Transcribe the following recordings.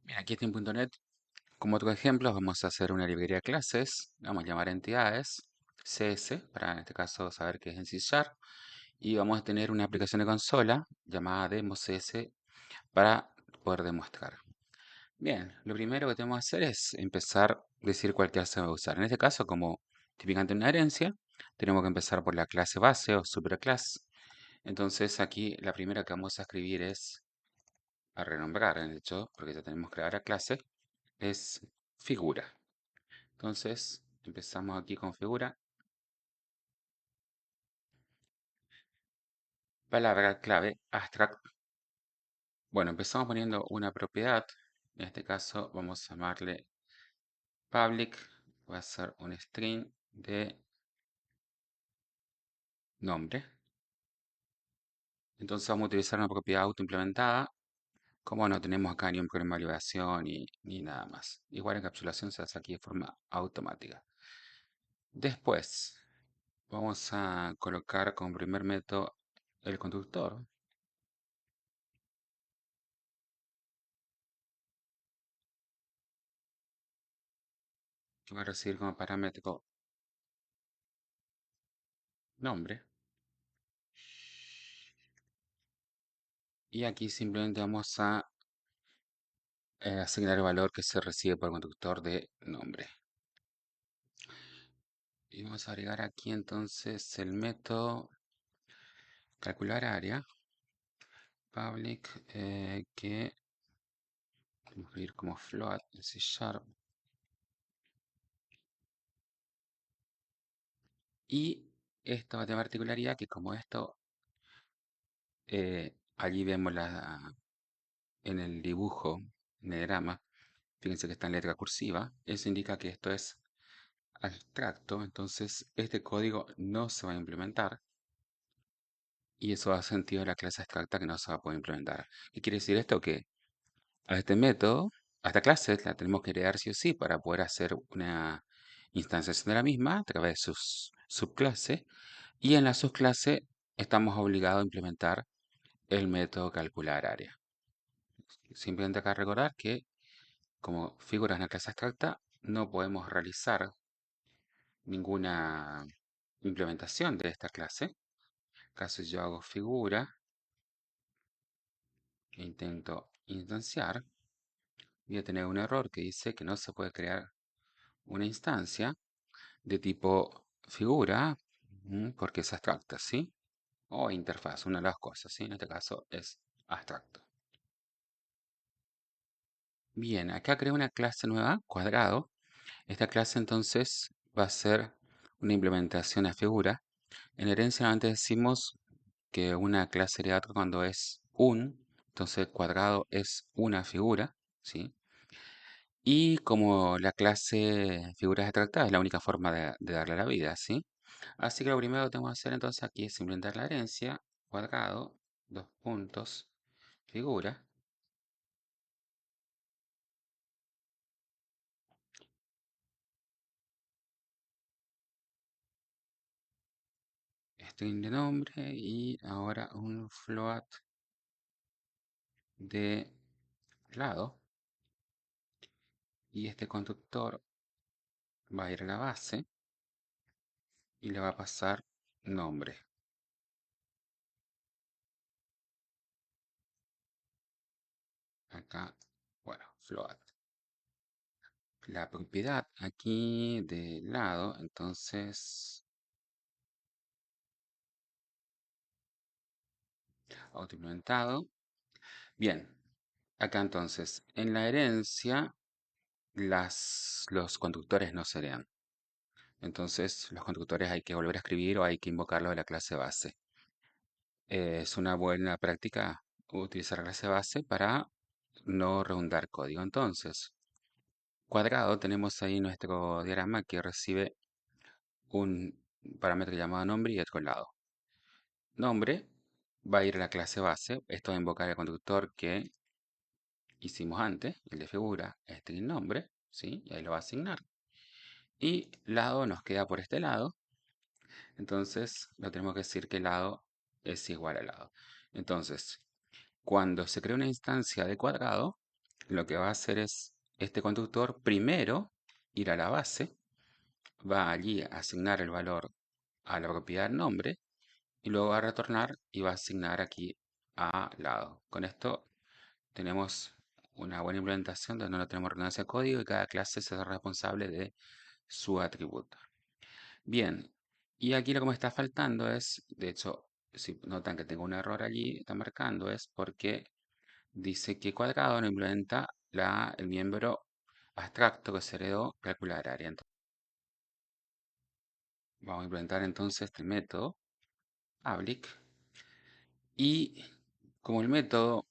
Bien, aquí está en .NET. Como otro ejemplo, vamos a hacer una librería de clases. Vamos a llamar entidades, CS, para en este caso saber qué es en C Sharp. Y vamos a tener una aplicación de consola llamada demo CS para poder demostrar. Bien, lo primero que tenemos que hacer es empezar a decir cuál clase va a usar. En este caso, como típicamente una herencia, tenemos que empezar por la clase base o superclass. Entonces aquí la primera que vamos a escribir es a renombrar, de hecho, porque ya tenemos creada la clase, es figura. Entonces, empezamos aquí con figura. Palabra clave, abstract. Bueno, empezamos poniendo una propiedad. En este caso, vamos a llamarle public. Va a ser un string de nombre. Entonces, vamos a utilizar una propiedad autoimplementada. Como no tenemos acá ni un problema de validación ni nada más. Igual encapsulación se hace aquí de forma automática. Después, vamos a colocar como primer método el constructor, que va a recibir como parámetro nombre. Y aquí simplemente vamos a asignar el valor que se recibe por el constructor de nombre. Y vamos a agregar aquí entonces el método calcular área public que vamos a escribir como float en C Sharp. Y esto va a tener particularidad que como esto, allí vemos en el dibujo, en el diagrama, fíjense que está en letra cursiva, eso indica que esto es abstracto, entonces este código no se va a implementar y eso da sentido a la clase abstracta que no se va a poder implementar. ¿Qué quiere decir esto? Que a este método, a esta clase, la tenemos que crear sí o sí para poder hacer una instanciación de la misma a través de sus subclases y en la subclase estamos obligados a implementar el método calcular área. Simplemente acá recordar que como figura en la clase abstracta no podemos realizar ninguna implementación de esta clase. Caso yo hago figura e intento instanciar, voy a tener un error que dice que no se puede crear una instancia de tipo figura porque es abstracta, ¿sí? O interfaz, una de las cosas, ¿sí? En este caso es abstracto. Bien, acá creo una clase nueva, cuadrado. Esta clase entonces va a ser una implementación a figura. En herencia antes decimos que una clase sería cuando es entonces cuadrado es una figura, ¿sí? Y como la clase figuras abstractas es la única forma de darle la vida, ¿sí? Así que lo primero que tengo que hacer entonces aquí es implementar la herencia, cuadrado, dos puntos, figura, string de nombre y ahora un float de lado. Y este constructor va a ir a la base y le va a pasar nombre. Acá, bueno, float. La propiedad aquí de lado, entonces, autoimplementado. Bien, acá entonces, en la herencia, los conductores no serían. Entonces, los conductores hay que volver a escribir o hay que invocarlos de la clase base. Es una buena práctica utilizar la clase base para no redundar código. Entonces, cuadrado tenemos ahí nuestro diagrama que recibe un parámetro llamado nombre y otro lado. Nombre va a ir a la clase base. Esto va a invocar el constructor que hicimos antes, el de figura, string nombre, ¿sí? Y ahí lo va a asignar. Y lado nos queda por este lado. Entonces, lo tenemos que decir que lado es igual a lado. Entonces, cuando se crea una instancia de cuadrado, lo que va a hacer es este constructor primero ir a la base, va allí a asignar el valor a la propiedad nombre y luego va a retornar y va a asignar aquí a lado. Con esto tenemos una buena implementación donde no tenemos redundancia de código y cada clase se es responsable de su atributo. Bien, y aquí lo que me está faltando es, de hecho, si notan que tengo un error allí, está marcando, es porque dice que cuadrado no implementa el miembro abstracto que se heredó calcular área. Entonces, vamos a implementar entonces este método public y como el método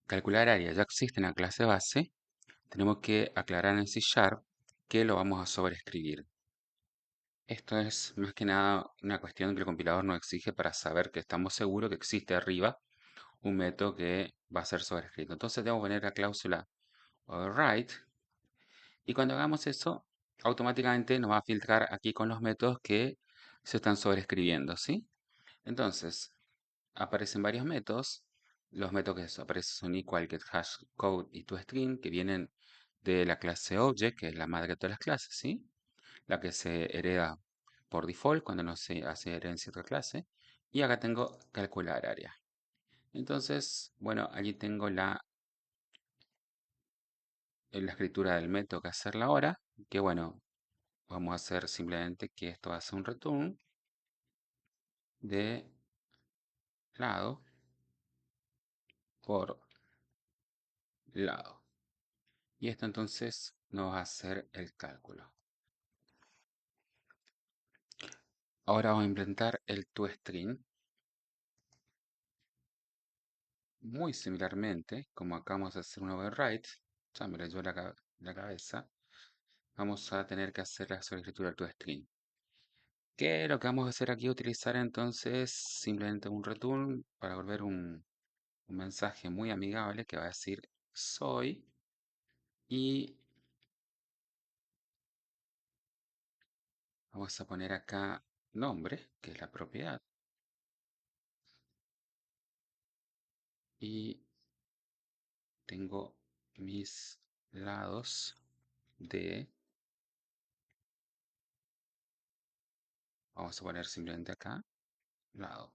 calcular área ya existe en la clase base, tenemos que aclarar en C# que lo vamos a sobreescribir. Esto es más que nada una cuestión que el compilador nos exige para saber que estamos seguros que existe arriba un método que va a ser sobrescrito. Entonces debemos poner la cláusula override y cuando hagamos eso, automáticamente nos va a filtrar aquí con los métodos que se están sobrescribiendo, ¿sí? Entonces, aparecen varios métodos. Los métodos que aparecen son equal, get, hash, code y toString, que vienen de la clase object, que es la madre de todas las clases, ¿sí? La que se hereda por default cuando no se hace herencia a otra clase. Y acá tengo calcular área. Entonces, bueno, allí tengo la escritura del método que hacerla ahora, que bueno, vamos a hacer simplemente que esto hace un return de lado por lado. Y esto entonces nos va a hacer el cálculo. Ahora vamos a implementar el toString. Muy similarmente, como acabamos de hacer un override, ya me leyó la cabeza, vamos a tener que hacer la sobreescritura del toString. Que lo que vamos a hacer aquí es utilizar entonces simplemente un return para volver un mensaje muy amigable que va a decir soy y vamos a poner acá nombre, que es la propiedad, y tengo mis lados de, vamos a poner simplemente acá, lado.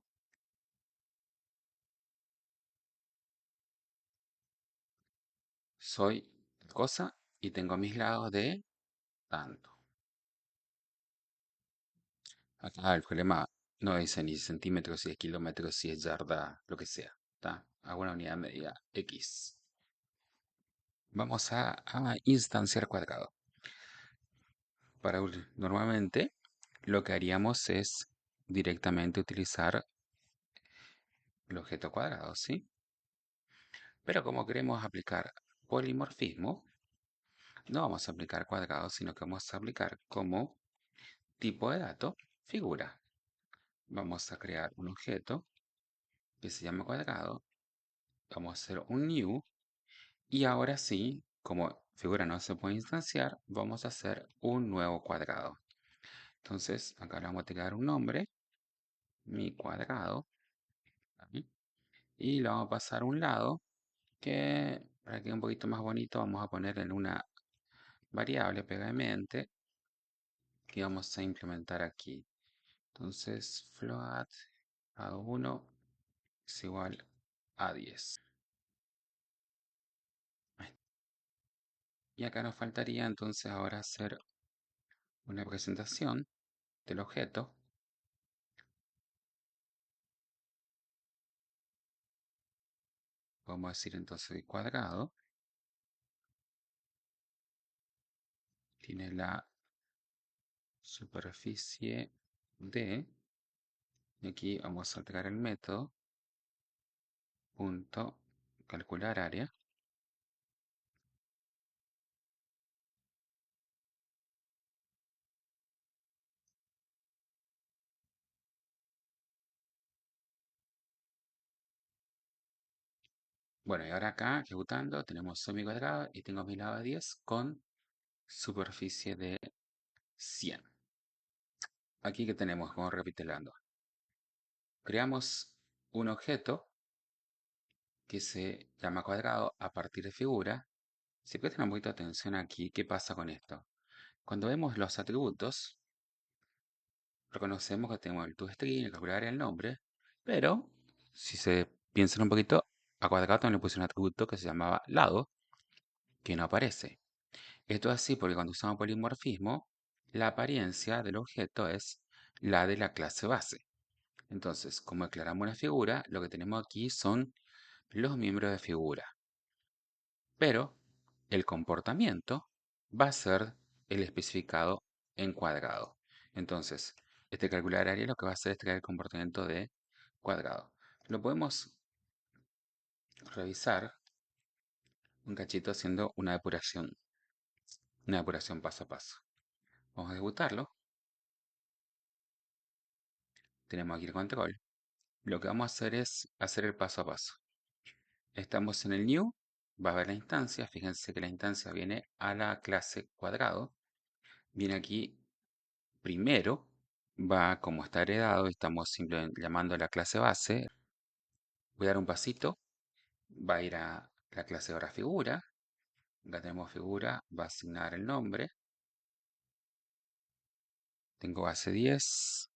Soy cosa y tengo mis lados de tanto. Acá el problema no dice ni centímetros, si es kilómetros, si es yarda, lo que sea. ¿Está? A una unidad de medida X. Vamos a instanciar cuadrado. Normalmente lo que haríamos es directamente utilizar el objeto cuadrado, ¿sí? Pero como queremos aplicar polimorfismo, no vamos a aplicar cuadrado, sino que vamos a aplicar como tipo de dato figura. Vamos a crear un objeto que se llama cuadrado. Vamos a hacer un new. Y ahora sí, como figura no se puede instanciar, vamos a hacer un nuevo cuadrado. Entonces, acá le vamos a tirar un nombre, mi cuadrado, ¿sí? Y lo vamos a pasar a un lado, que para que quede un poquito más bonito, vamos a poner en una variable pegadamente que vamos a implementar aquí. Entonces, float a1 es igual a 10. Y acá nos faltaría entonces ahora hacer una presentación del objeto. Vamos a decir entonces el cuadrado tiene la superficie de, y aquí vamos a agregar el método punto calcular área. Bueno, y ahora acá, ejecutando, tenemos mi cuadrado y tengo mi lado de 10 con superficie de 100. Aquí que tenemos, vamos recapitulando. Creamos un objeto que se llama cuadrado a partir de figura Si prestan un poquito de atención aquí, ¿qué pasa con esto? Cuando vemos los atributos, reconocemos que tenemos el toString, el calcular el nombre, pero si se piensan un poquito, a cuadrado también le puse un atributo que se llamaba lado, que no aparece. Esto es así porque cuando usamos polimorfismo, la apariencia del objeto es la de la clase base. Entonces, como declaramos una figura, lo que tenemos aquí son los miembros de figura. Pero el comportamiento va a ser el especificado en cuadrado. Entonces, este calcular área lo que va a hacer es traer el comportamiento de cuadrado. Lo podemos revisar un cachito haciendo una depuración paso a paso. Vamos a debutarlo. Tenemos aquí el control. Lo que vamos a hacer es hacer el paso a paso. Estamos en el new, va a haber la instancia. Fíjense que la instancia viene a la clase cuadrado. Viene aquí primero, va como está heredado, estamos simplemente llamando a la clase base. Voy a dar un pasito, va a ir a la clase ahora figura. Acá tenemos figura, va a asignar el nombre. Tengo base 10.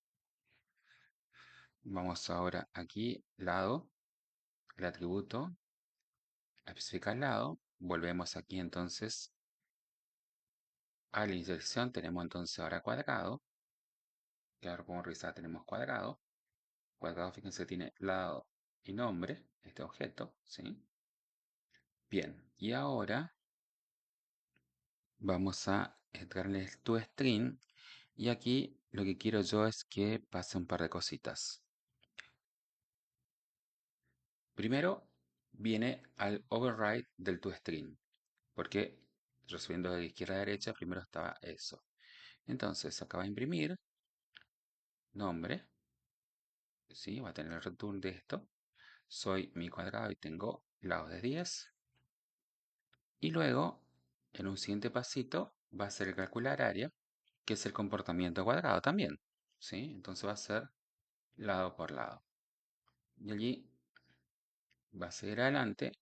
Vamos ahora aquí, lado, el atributo, especificar lado. Volvemos aquí entonces a la intersección. Tenemos entonces ahora cuadrado. Claro, como revisar tenemos cuadrado. Cuadrado, fíjense, tiene lado y nombre, este objeto, ¿sí? Bien, y ahora vamos a entrarle el toString y aquí lo que quiero yo es que pase un par de cositas. Primero viene al override del toString, porque resumiendo de izquierda a derecha, primero estaba eso. Entonces acaba de imprimir nombre, ¿sí? Va a tener el return de esto. Soy mi cuadrado y tengo lados de 10. Y luego, en un siguiente pasito, va a ser el calcular área, que es el comportamiento cuadrado también, ¿sí? Entonces va a ser lado por lado. Y allí va a seguir adelante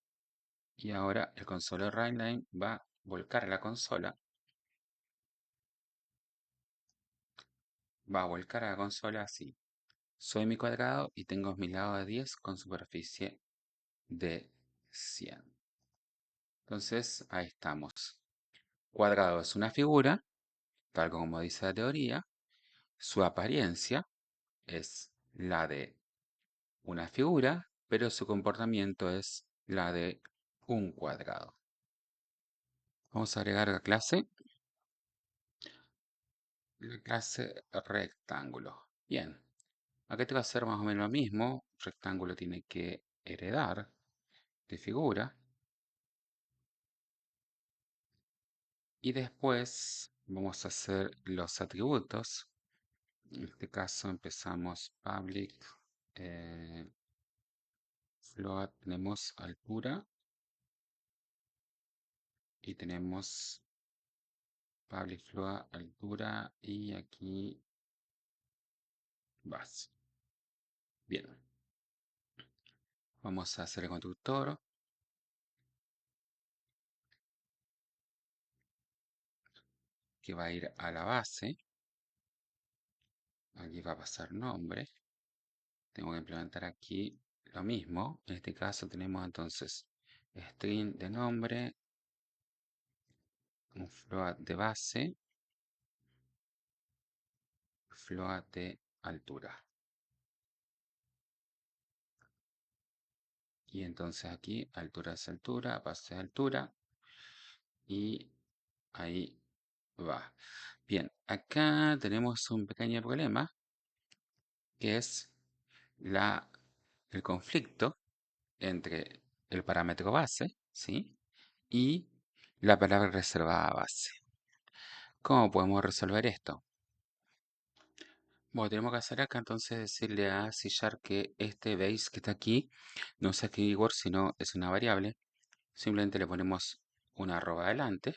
y ahora el console line va a volcar a la consola, va a volcar a la consola así. Soy mi cuadrado y tengo mi lado de 10 con superficie de 100. Entonces, ahí estamos. Cuadrado es una figura, tal como dice la teoría. Su apariencia es la de una figura, pero su comportamiento es la de un cuadrado. Vamos a agregar la clase rectángulo. Bien, acá tengo que hacer más o menos lo mismo. Rectángulo tiene que heredar de figura. Y después vamos a hacer los atributos. En este caso empezamos public float, tenemos altura y tenemos public float, altura y aquí base. Bien, vamos a hacer el constructor que va a ir a la base. Aquí va a pasar nombre. Tengo que implementar aquí lo mismo. En este caso tenemos entonces string de nombre, un float de base, float de altura. Y entonces aquí altura es altura, base es altura. Y ahí va. Bien, acá tenemos un pequeño problema que es el conflicto entre el parámetro base, ¿sí? Y la palabra reservada base. ¿Cómo podemos resolver esto? Bueno, tenemos que hacer acá entonces decirle a C# que este base que está aquí no es keyword, sino es una variable. Simplemente le ponemos una arroba adelante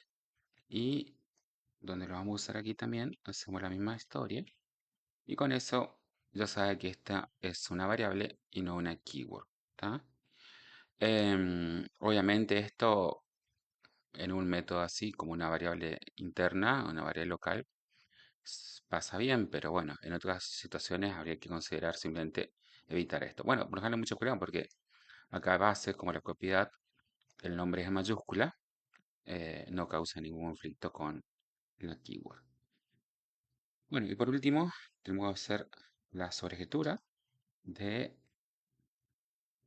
y donde lo vamos a usar aquí también hacemos la misma historia y con eso ya sabe que esta es una variable y no una keyword. ¿Tá? Obviamente esto en un método así, como una variable interna, una variable local, pasa bien, pero bueno, en otras situaciones habría que considerar simplemente evitar esto. Bueno, por ejemplo, mucho cuidado porque acá base, como la propiedad, el nombre es en mayúscula, no causa ningún conflicto con la keyword. Bueno, y por último, tenemos que hacer la sobreescritura de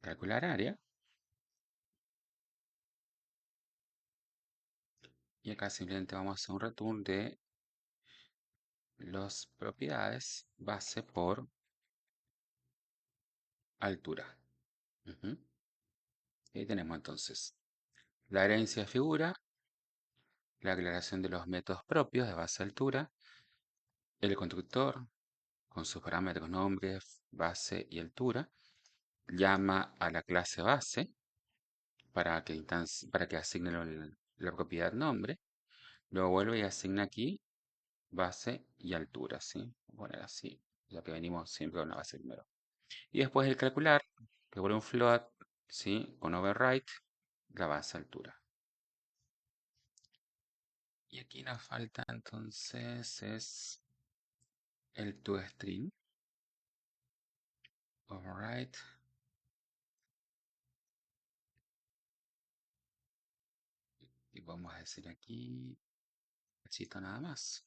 calcular área. Y acá simplemente vamos a hacer un return de las propiedades base por altura. Ujú. Y ahí tenemos entonces la herencia de figura, la aclaración de los métodos propios de base altura, el constructor con sus parámetros nombres, base y altura, llama a la clase base para que asigne la propiedad nombre, luego vuelve y asigna aquí base y altura, ¿sí? Voy a poner así, ya que venimos siempre con la base primero. Y después el calcular, que vuelve un float, ¿sí? Con override, la base altura. Y aquí nos falta entonces es el toString, override, y vamos a decir aquí, necesito nada más.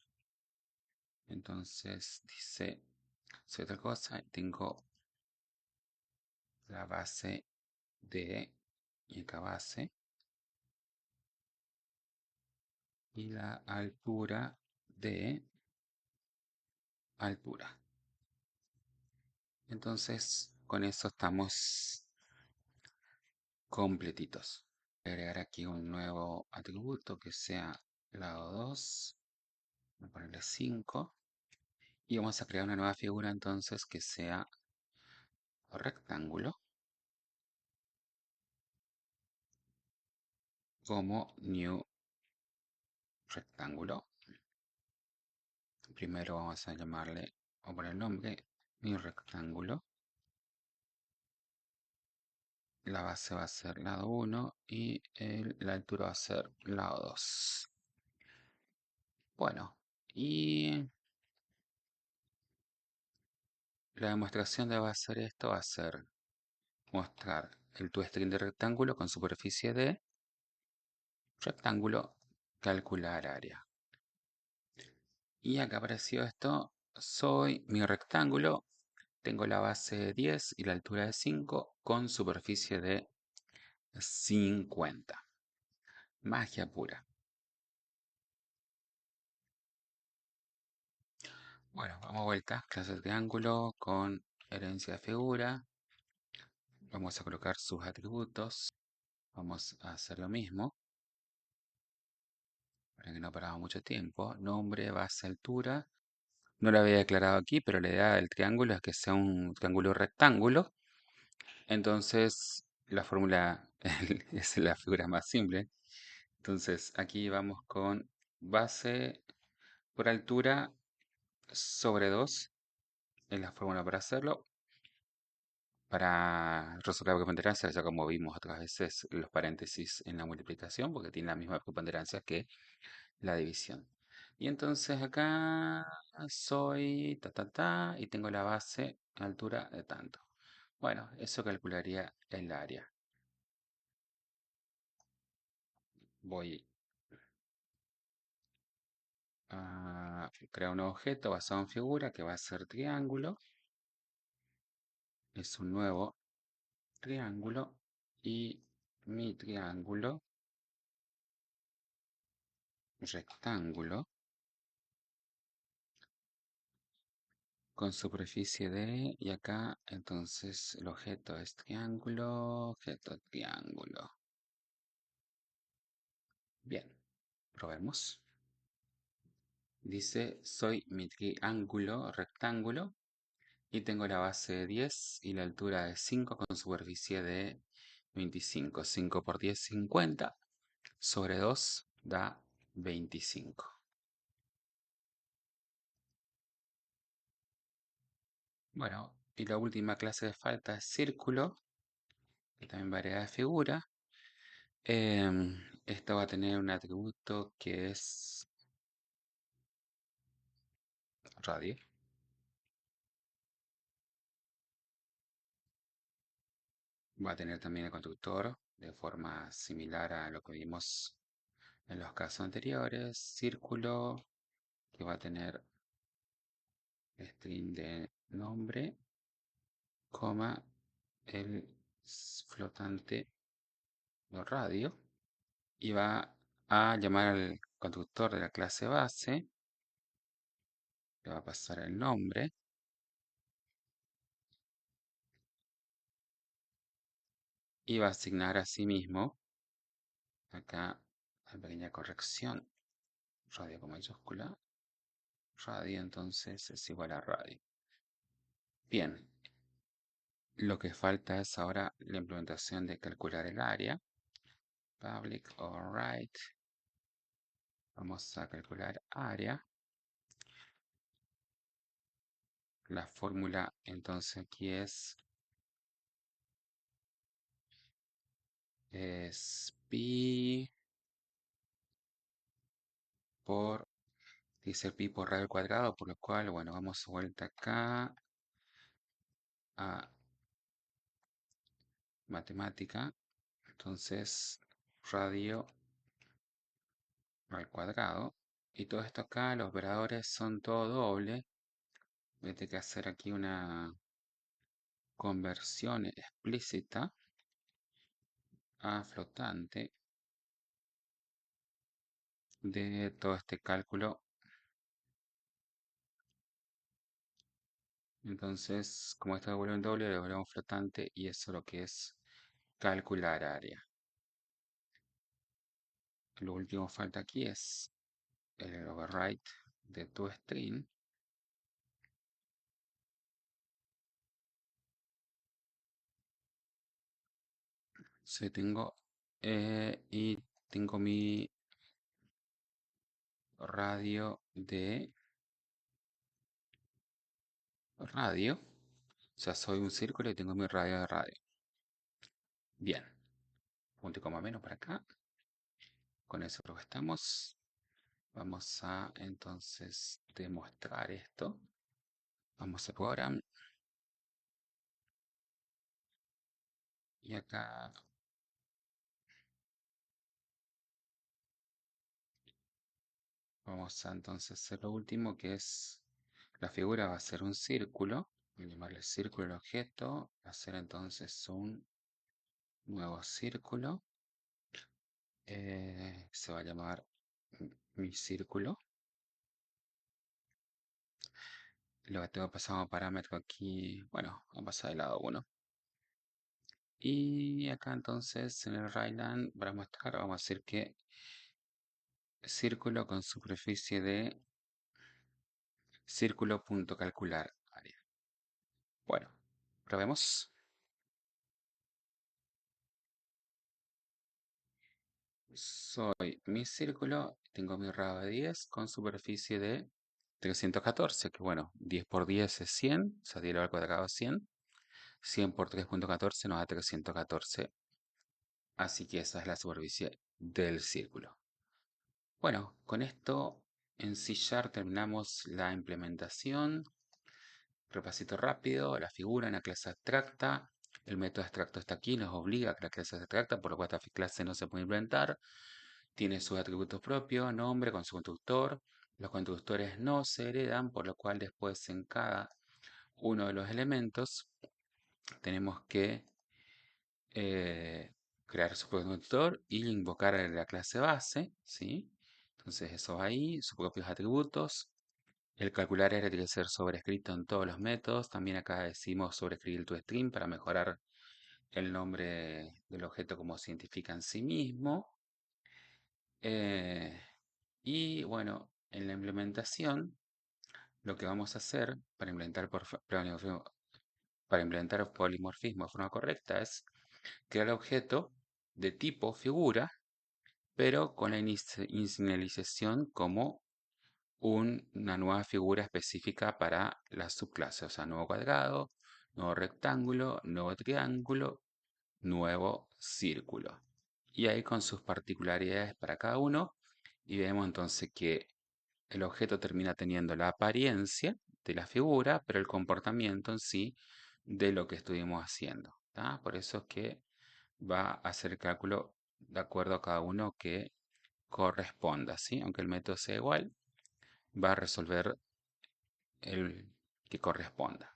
Entonces dice, si otra cosa, tengo la base de, y acá base, y la altura de altura. Entonces, con eso estamos completitos. Voy a agregar aquí un nuevo atributo que sea lado 2. Voy a ponerle 5. Y vamos a crear una nueva figura entonces que sea rectángulo como new rectángulo. Primero vamos a llamarle, vamos a poner el nombre, new rectángulo. La base va a ser lado 1 y la altura va a ser lado 2. Bueno, y la demostración de va a ser esto, va a ser mostrar el toString de rectángulo con superficie de rectángulo, calcular área. Y acá apareció esto, soy mi rectángulo, tengo la base de 10 y la altura de 5 con superficie de 50. Magia pura. Bueno, vamos a vuelta, clase de triángulo con herencia de figura. Vamos a colocar sus atributos. Vamos a hacer lo mismo, para que no paramos mucho tiempo. Nombre, base, altura. No lo había declarado aquí, pero la idea del triángulo es que sea un triángulo rectángulo. Entonces, la fórmula es la figura más simple. Entonces, aquí vamos con base por altura sobre 2. Es la fórmula para hacerlo. Para resolver la preponderancia, ya como vimos otras veces los paréntesis en la multiplicación, porque tiene la misma preponderancia que la división. Y entonces acá soy y tengo la base a altura de tanto. Bueno, eso calcularía el área. Voy a crear un objeto basado en figura que va a ser triángulo. Es un nuevo triángulo y mi triángulo rectángulo con superficie de, y acá entonces el objeto es triángulo, objeto triángulo. Bien, probemos. Dice, soy mi triángulo rectángulo y tengo la base de 10 y la altura de 5 con superficie de 25. 5 por 10, 50. Sobre 2 da 25. Bueno, y la última clase de falta es círculo, que también variedad de figura. Esto va a tener un atributo que es radio. Va a tener también el constructor de forma similar a lo que vimos en los casos anteriores. Círculo que va a tener string de nombre, coma, el flotante de radio. Y va a llamar al constructor de la clase base. Le va a pasar el nombre. Y va a asignar a sí mismo, acá, una pequeña corrección, radio con mayúscula, radio entonces es igual a radio. Bien, lo que falta es ahora la implementación de calcular el área. Public override. Vamos a calcular área. La fórmula entonces aquí es pi por, dice pi por radio al cuadrado, por lo cual, bueno, vamos de vuelta acá a matemática. Entonces, radio al cuadrado. Y todo esto acá, los operadores son todo doble. Voy a tener que hacer aquí una conversión explícita a flotante de todo este cálculo. Entonces, como esto devuelve en doble, le devolvemos flotante y eso es lo que es calcular área. Lo último que falta aquí es el override de toString. Sí, y tengo mi radio de radio. O sea, soy un círculo y tengo mi radio de radio. Bien, punto y coma menos para acá. Con eso creo que estamos. Vamos a entonces demostrar esto. Vamos a program. Y acá vamos a entonces hacer lo último que es la figura va a ser un círculo. Voy a llamarle círculo el objeto. Va a ser entonces un nuevo círculo. Se va a llamar mi círculo. Lo que tengo pasado como parámetro aquí, bueno, vamos a pasar de lado 1. Y acá entonces en el Rayland para mostrar vamos a decir que círculo con superficie de círculo.calcular área. Bueno, probemos. Soy mi círculo, tengo mi radio de 10 con superficie de 314, que bueno, 10 por 10 es 100, o sea, 10 al cuadrado es 100. 100 por 3.14 nos da 314. Así que esa es la superficie del círculo. Bueno, con esto en C# terminamos la implementación. Repasito rápido, la figura en la clase abstracta. El método abstracto está aquí, nos obliga a que la clase es abstracta, por lo cual esta clase no se puede implementar. Tiene sus atributos propios, nombre con su constructor. Los constructores no se heredan, por lo cual después en cada uno de los elementos tenemos que crear su propio constructor y invocar a la clase base, ¿sí? Entonces eso va ahí, sus propios atributos. El calcular área tiene que ser sobrescrito en todos los métodos. También acá decimos sobreescribir tu string para mejorar el nombre del objeto como se identifica en sí mismo. Eh, y bueno, en la implementación, lo que vamos a hacer para implementar polimorfismo de forma correcta es crear objeto de tipo figura, pero con la inicialización como una nueva figura específica para la subclase, o sea, nuevo cuadrado, nuevo rectángulo, nuevo triángulo, nuevo círculo. y ahí con sus particularidades para cada uno. Y vemos entonces que el objeto termina teniendo la apariencia de la figura, pero el comportamiento en sí de lo que estuvimos haciendo. ¿Tá? Por eso es que va a hacer el cálculo de acuerdo a cada uno que corresponda, ¿sí? Aunque el método sea igual, va a resolver el que corresponda.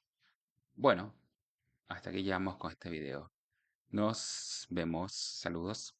Bueno, hasta aquí llegamos con este video. Nos vemos. Saludos.